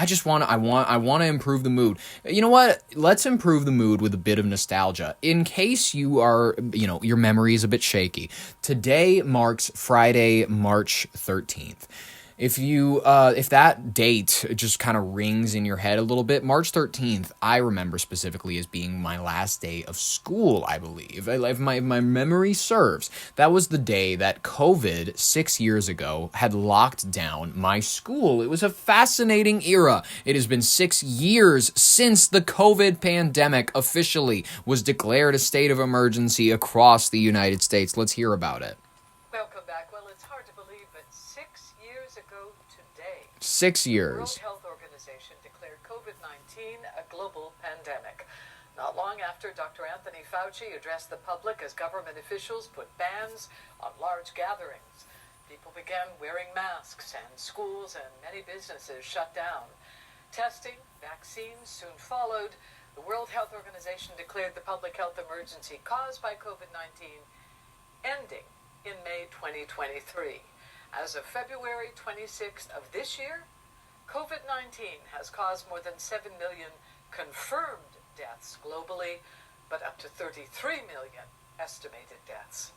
I want to improve the mood. You know what? Let's improve the mood with a bit of nostalgia. In case you are, your memory is a bit shaky. Today marks Friday, March 13th. If that date just kind of rings in your head a little bit, March 13th, I remember specifically as being my last day of school, I believe. If my memory serves, that was the day that COVID 6 years ago had locked down my school. It was a fascinating era. It has been 6 years since the COVID pandemic officially was declared a state of emergency across the United States. Let's hear about it. Welcome back. Well, it's hard to believe, but 6 years ago today, 6 the years. World Health Organization declared COVID-19 a global pandemic. Not long after, Dr. Anthony Fauci addressed the public as government officials put bans on large gatherings. People began wearing masks, and schools and many businesses shut down. Testing, vaccines soon followed. The World Health Organization declared the public health emergency caused by COVID-19 ending in May 2023. As of February 26th of this year, COVID-19 has caused more than 7 million confirmed deaths globally, but up to 33 million estimated deaths.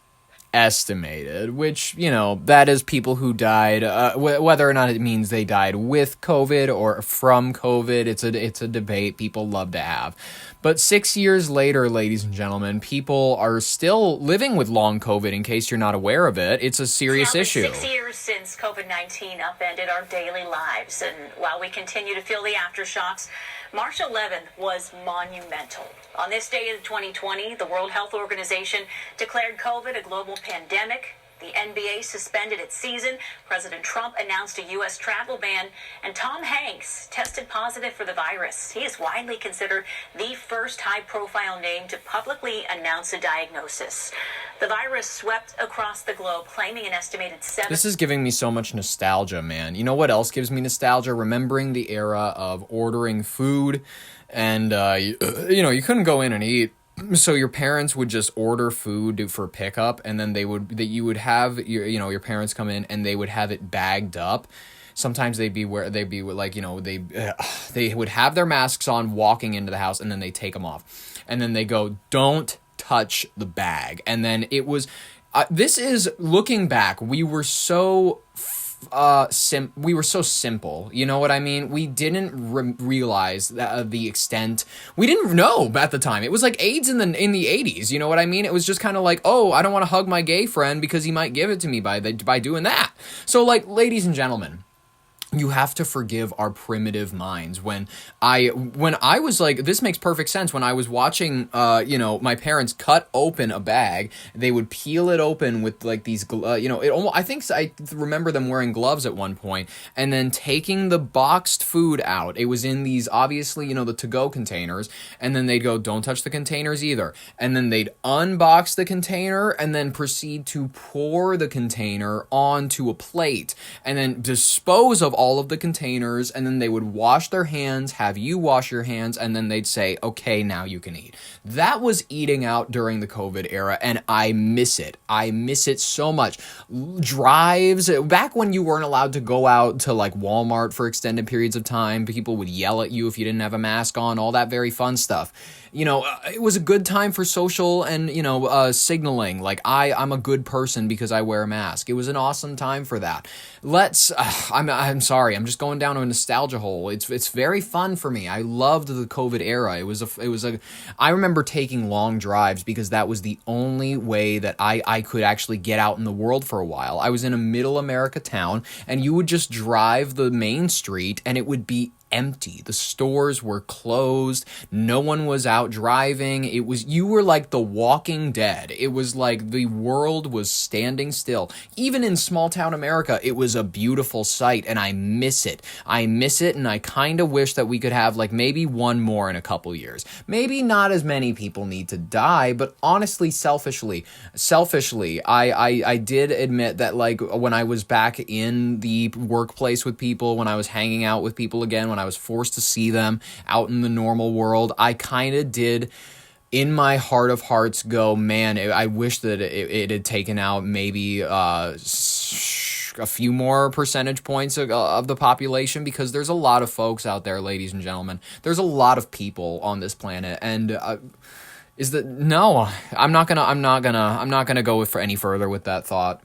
Estimated, which, that is people who died, whether or not it means they died with COVID or from COVID. It's a debate people love to have. But 6 years later, ladies and gentlemen, people are still living with long COVID, in case you're not aware of it. It's a serious issue. 6 years since COVID-19 upended our daily lives, and while we continue to feel the aftershocks, March 11th was monumental. On this day in 2020, the World Health Organization declared COVID a global pandemic. The NBA suspended its season. President Trump announced a U.S. travel ban, and Tom Hanks tested positive for the virus. He is widely considered the first high-profile name to publicly announce a diagnosis. The virus swept across the globe, claiming an estimated 7... This is giving me so much nostalgia, man. You know what else gives me nostalgia? Remembering the era of ordering food, and, you couldn't go in and eat. So your parents would just order food for pickup, and then you would have your parents come in and they would have it bagged up. Sometimes they would have their masks on walking into the house, and then they take them off, and then they go, "Don't touch the bag." And then it was this is looking back, we were so simple, you know what I mean? We didn't realize the extent. We didn't know at the time. It was like AIDS in the 80s, you know what I mean? It was just kind of like, oh, I don't want to hug my gay friend because he might give it to me by doing that. So, like, ladies and gentlemen, you have to forgive our primitive minds. When I was like, this makes perfect sense. When I was watching, my parents cut open a bag, they would peel it open with like these, I think I remember them wearing gloves at one point, and then taking the boxed food out. It was in these, obviously, the to-go containers, and then they'd go, "Don't touch the containers either." And then they'd unbox the container and then proceed to pour the container onto a plate and then dispose of all of the containers, and then they would wash their hands, have you wash your hands, and then they'd say, "Okay, now you can eat." That was eating out during the COVID era, and I miss it. I miss it so much. Drives, back when you weren't allowed to go out to like Walmart for extended periods of time, people would yell at you if you didn't have a mask on, all that very fun stuff. It was a good time for social and, signaling. Like, I'm a good person because I wear a mask. It was an awesome time for that. I'm sorry, I'm just going down a nostalgia hole. It's very fun for me. I loved the COVID era. I remember taking long drives because that was the only way that I could actually get out in the world for a while. I was in a middle America town, and you would just drive the main street and it would be empty. The stores were closed. No one was out driving. You were like the Walking Dead. It was like the world was standing still. Even in small town America, it was a beautiful sight, and I miss it. And I kind of wish that we could have like maybe one more in a couple years. Maybe not as many people need to die, but honestly, selfishly, I did admit that, like, when I was back in the workplace with people, when I was hanging out with people again, when I was forced to see them out in the normal world, I kind of did, in my heart of hearts, go, man, I wish that it had taken out maybe a few more percentage points of the population, because there's a lot of folks out there, ladies and gentlemen. There's a lot of people on this planet, and no, I'm not gonna go for any further with that thought.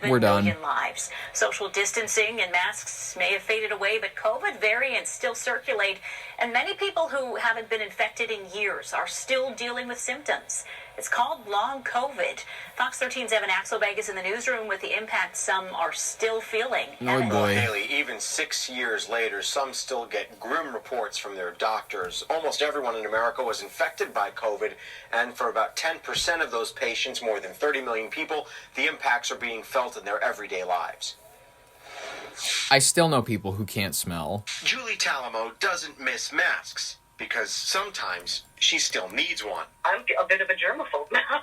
We're done. Million lives. Social distancing and masks may have faded away, but COVID variants still circulate, and many people who haven't been infected in years are still dealing with symptoms. It's called long COVID. Fox 13's Evan Axelbag is in the newsroom with the impact some are still feeling. Oh boy. Haley, even 6 years later, some still get grim reports from their doctors. Almost everyone in America was infected by COVID, and for about 10% of those patients, more than 30 million people, the impacts are being felt in their everyday lives. I still know people who can't smell. Julie Talamo doesn't miss masks, because sometimes she still needs one. I'm a bit of a germaphobe now.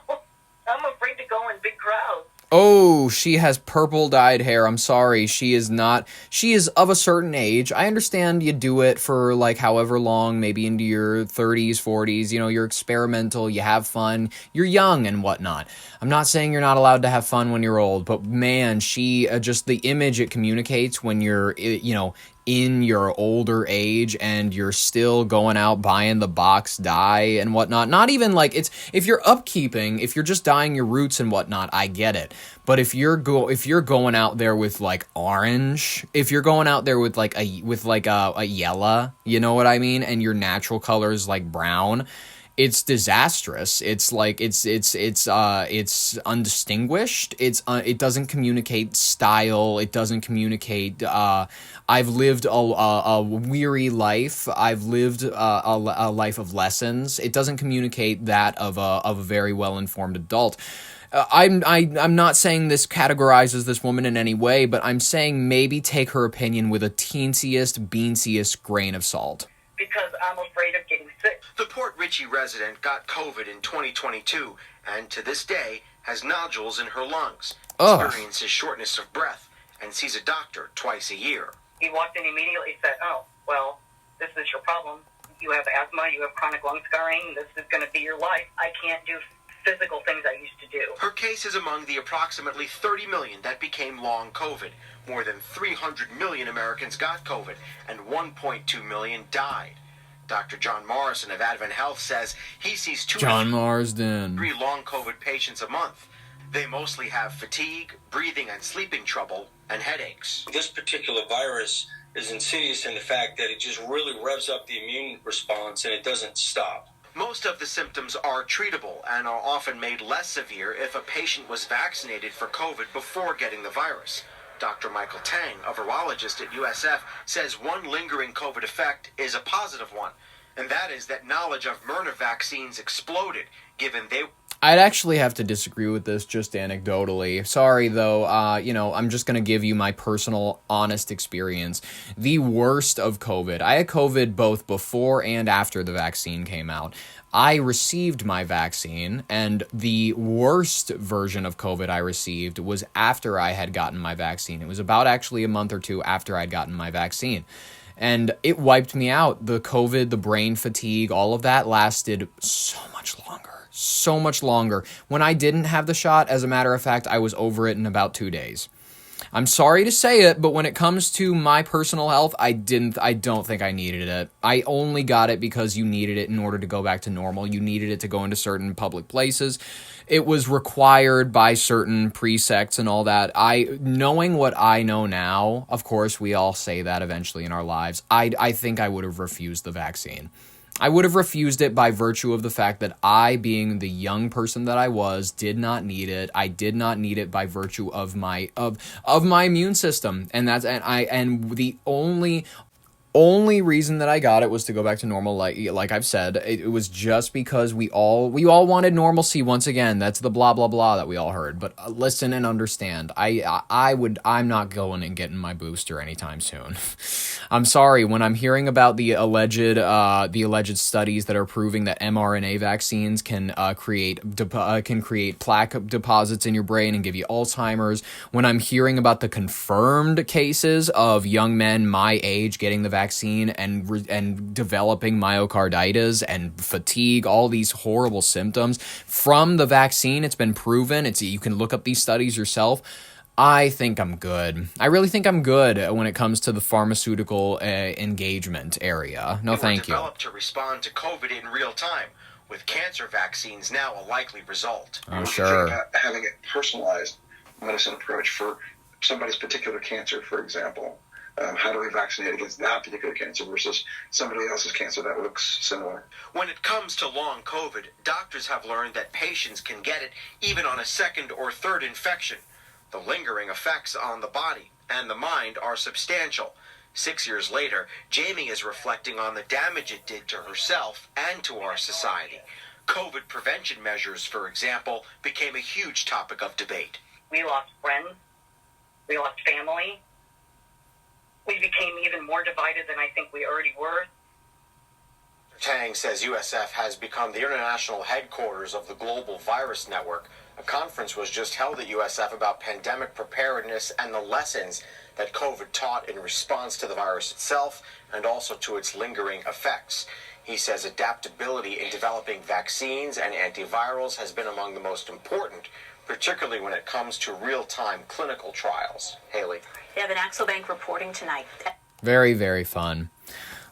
I'm afraid to go in big crowds. Oh, she has purple dyed hair. I'm sorry. She is of a certain age. I understand you do it for like however long, maybe into your 30s, 40s. You know, you're experimental, you have fun, you're young and whatnot. I'm not saying you're not allowed to have fun when you're old, but man, she, just the image it communicates when you're, in your older age and you're still going out buying the box dye and whatnot. Not even like if you're upkeeping, if you're just dyeing your roots and whatnot, I get it. But if you're going out there with like orange, if you're going out there with like a yellow, you know what I mean, and your natural color is like brown, it's disastrous. It's like it's undistinguished. It doesn't communicate style. It doesn't communicate. I've lived a weary life. I've lived a life of lessons. It doesn't communicate that of a very well informed adult. I'm not saying this categorizes this woman in any way, but I'm saying maybe take her opinion with a teensiest, beansiest grain of salt. Because I'm afraid of getting sick. The Port Richey resident got COVID in 2022 and to this day has nodules in her lungs, experiences shortness of breath, and sees a doctor twice a year. He walked in immediately and said, oh, well, this is your problem. You have asthma, you have chronic lung scarring, this is going to be your life. I can't do physical things I used to do. Her case is among the approximately 30 million that became long COVID. More than 300 million Americans got COVID, and 1.2 million died. Dr. John Morrison of Advent Health says he sees 3 long COVID patients a month. They mostly have fatigue, breathing and sleeping trouble, and headaches. This particular virus is insidious in the fact that it just really revs up the immune response and it doesn't stop. Most of the symptoms are treatable and are often made less severe if a patient was vaccinated for COVID before getting the virus. Dr. Michael Tang, a virologist at USF, says one lingering COVID effect is a positive one, and that is that knowledge of Myrna vaccines exploded, given they... I'd actually have to disagree with this just anecdotally. Sorry, though, I'm just going to give you my personal, honest experience. The worst of COVID. I had COVID both before and after the vaccine came out. I received my vaccine, and the worst version of COVID I received was after I had gotten my vaccine. It was about actually a month or two after I'd gotten my vaccine. And it wiped me out. The COVID, the brain fatigue, all of that lasted so much longer. So much longer. When I didn't have the shot, as a matter of fact, I was over it in about 2 days. I'm sorry to say it, but when it comes to my personal health, I don't think I needed it. I only got it because you needed it in order to go back to normal. You needed it to go into certain public places. It was required by certain precepts and all that. Knowing what I know now, of course, we all say that eventually in our lives, I think I would have refused the vaccine. I would have refused it by virtue of the fact that I, being the young person that I was, did not need it. I did not need it by virtue of my immune system, and the only reason that I got it was to go back to normal. Like I've said, it was just because we all wanted normalcy once again. That's the blah blah blah that we all heard. But listen and understand. I'm not going and getting my booster anytime soon. I'm sorry, when I'm hearing about the alleged studies that are proving that mRNA vaccines can create plaque deposits in your brain and give you Alzheimer's. When I'm hearing about the confirmed cases of young men my age getting the vaccine and developing myocarditis and fatigue, all these horrible symptoms from the vaccine, it's been proven. You can look up these studies yourself. I think I'm good. I really think I'm good when it comes to the pharmaceutical engagement area. No, thank you. Developed to respond to COVID in real time, with cancer vaccines now a likely result. Oh, sure. About having a personalized medicine approach for somebody's particular cancer, for example. How do we vaccinate against that particular cancer versus somebody else's cancer that looks similar? When it comes to long COVID, doctors have learned that patients can get it even on a second or third infection. The lingering effects on the body and the mind are substantial. 6 years later, Jamie is reflecting on the damage it did to herself and to our society. COVID prevention measures, for example, became a huge topic of debate. We lost friends. We lost family. We became even more divided than I think we already were. Tang says USF has become the international headquarters of the Global Virus Network. A conference was just held at USF about pandemic preparedness and the lessons that COVID taught in response to the virus itself and also to its lingering effects. He says adaptability in developing vaccines and antivirals has been among the most important, particularly when it comes to real-time clinical trials. Haley. Evan Axelbank reporting tonight. Very, very fun.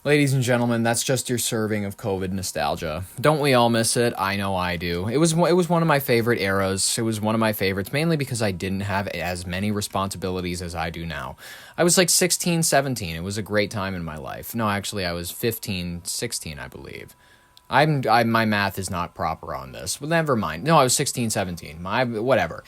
Ladies and gentlemen, that's just your serving of COVID nostalgia. Don't we all miss it? I know I do. It was one of my favorite eras. It was one of my favorites, mainly because I didn't have as many responsibilities as I do now. I was like 16, 17. It was a great time in my life. No, actually, I was 15, 16, I believe. My math is not proper on this. Well, never mind. No, I was 16, 17. Whatever.